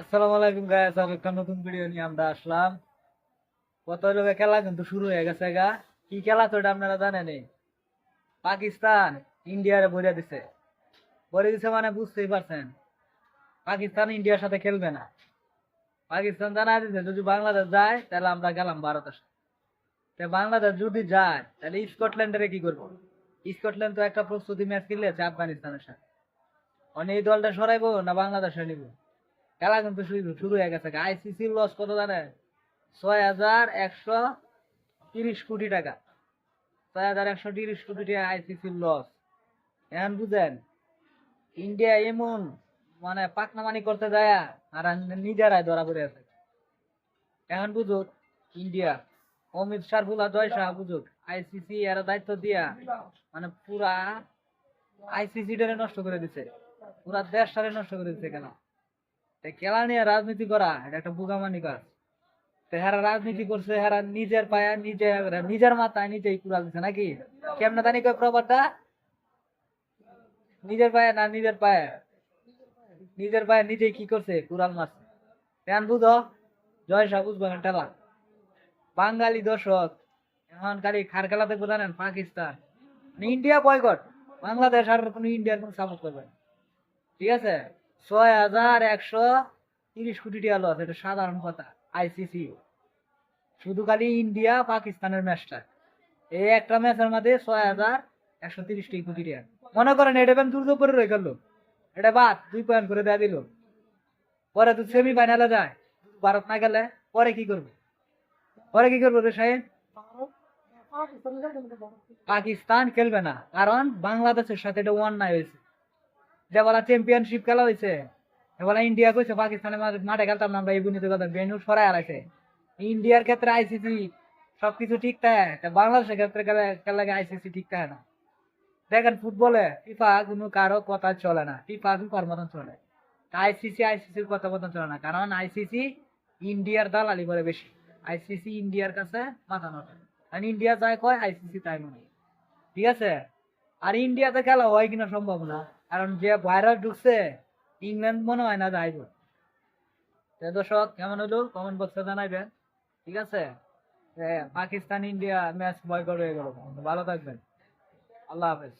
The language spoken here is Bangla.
আসসালামু আলাইকুম গাইস, আর একটা নতুন ভিডিও নিয়ে আমরা আসলাম। কত লোকের খেলা কিন্তু শুরু হয়ে গেছে গা। কি খেলা তো এটা আপনারা জানেনই। পাকিস্তান ইন্ডিয়ারে ভরে দিছে মানে বুঝতেই পারছেন। পাকিস্তান ইন্ডিয়ার সাথে খেলবে না। পাকিস্তান জানা দিছে যদি বাংলাদেশ যায় তাহলে আমরা গেলাম ভারতের সাথে। তা বাংলাদেশ যদি যায় তাহলে স্কটল্যান্ডের কি করবো? স্কটল্যান্ড তো একটা প্রস্তুতি ম্যাচ খেলেছে আফগানিস্তানের সাথে। মানে এই দলটা সরাইবো না বাংলাদেশে নিব? খেলা কিন্তু শুরু শুরু হয়ে গেছে। আইসিসি লস কত জানেন? 6,130 কোটি টাকা। 6,130 কোটি টাকা আইসিসি লস। এখন বুঝেন, ইন্ডিয়া এমন মানে পাকনামানি করতে যায় আর নিজেরাই ধরা পড়ে আছে। এখন বুঝুক ইন্ডিয়া, অমিত শাহ বুলা জয় শাহ বুঝুক, আইসিসি এর দায়িত্ব দিয়া মানে পুরা আইসিসি টারে নষ্ট করে দিছে, পুরা দেশটারে নষ্ট করে দিছে। কেন? খেলা নিয়ে রাজনীতি করা এটা একটা বোকামানি কাজ। তো হেরা রাজনীতি করছে, হেরা নিজের পায়ে নিজের মাথায় নিজেই কুড়াল দিছে নাকি? কেমনে জানি কয় প্রবাদটা? নিজের পায়ে না নিজের পায়ে, নিজের পায়ে নিজেই কি করছে? কুড়াল মারছে। কেন বুঝো? জয় শাহ বুঝবো না টেলা। বাঙালি দর্শক এখন খালি খার খেলা দেখবো জানেন পাকিস্তান মানে ইন্ডিয়া বয়কট। বাংলাদেশ আর কোনো ইন্ডিয়ার কোনো সাপোর্ট করবে না। ঠিক আছে? 6,130 কোটি টাকা লস, এটা সাধারণ কথা। আইসিসি শুধু খালি ইন্ডিয়া পাকিস্তানের ম্যাচটা, এই একটা ম্যাচের মধ্যে 6,130 কোটি টাকা। মনে করেন এটা ব্যান দুর্যোগ করে রয়ে গেল, এটা বাদ 2 পয়েন্ট করে দেয়া দিল। পরে তো সেমি ফাইনালে যায়, ভারত না গেলে পরে কি করবে? পরে কি করবে রে শাহিন? পাকিস্তান খেলবে না, কারণ বাংলাদেশের সাথে এটা অন্যায় হয়েছে। যে বলা চ্যাম্পিয়নশিপ খেলা হয়েছে, এবার ইন্ডিয়া কইছে পাকিস্তানের মাঠে খেলতাম না আমরা, এই বুনিতে কথা বেনু সরাই আলাইছে। ইন্ডিয়ার ক্ষেত্রে আইসিসি সবকিছু ঠিক থাকে, বাংলাদেশের ক্ষেত্রে খেলা আইসিসি ঠিক থাকে না। দেখেন ফুটবলে ফিফা কোনো কারো কথা চলে না, ফিফা ফিফার মতন চলে। আইসিসি আইসিসির কথা মতন চলে না, কারণ আইসিসি ইন্ডিয়ার দালালি করে বেশি। আইসিসি ইন্ডিয়ার কাছে মাথা নড়ে, কারণ ইন্ডিয়া যাই কয় আইসিসি তাই মনে হয়। ঠিক আছে? আর ইন্ডিয়াতে খেলা হয় কিনা সম্ভব না, কারণ যে ভাইরাস ঢুকছে, ইংল্যান্ড মনে হয় না যাইব। দর্শক কেমন হলো কমেন্ট বক্সে জানাইবেন। ঠিক আছে? পাকিস্তান ইন্ডিয়া ম্যাচ বয়কট হয়ে গেল। ভালো থাকবেন। আল্লাহ হাফেজ।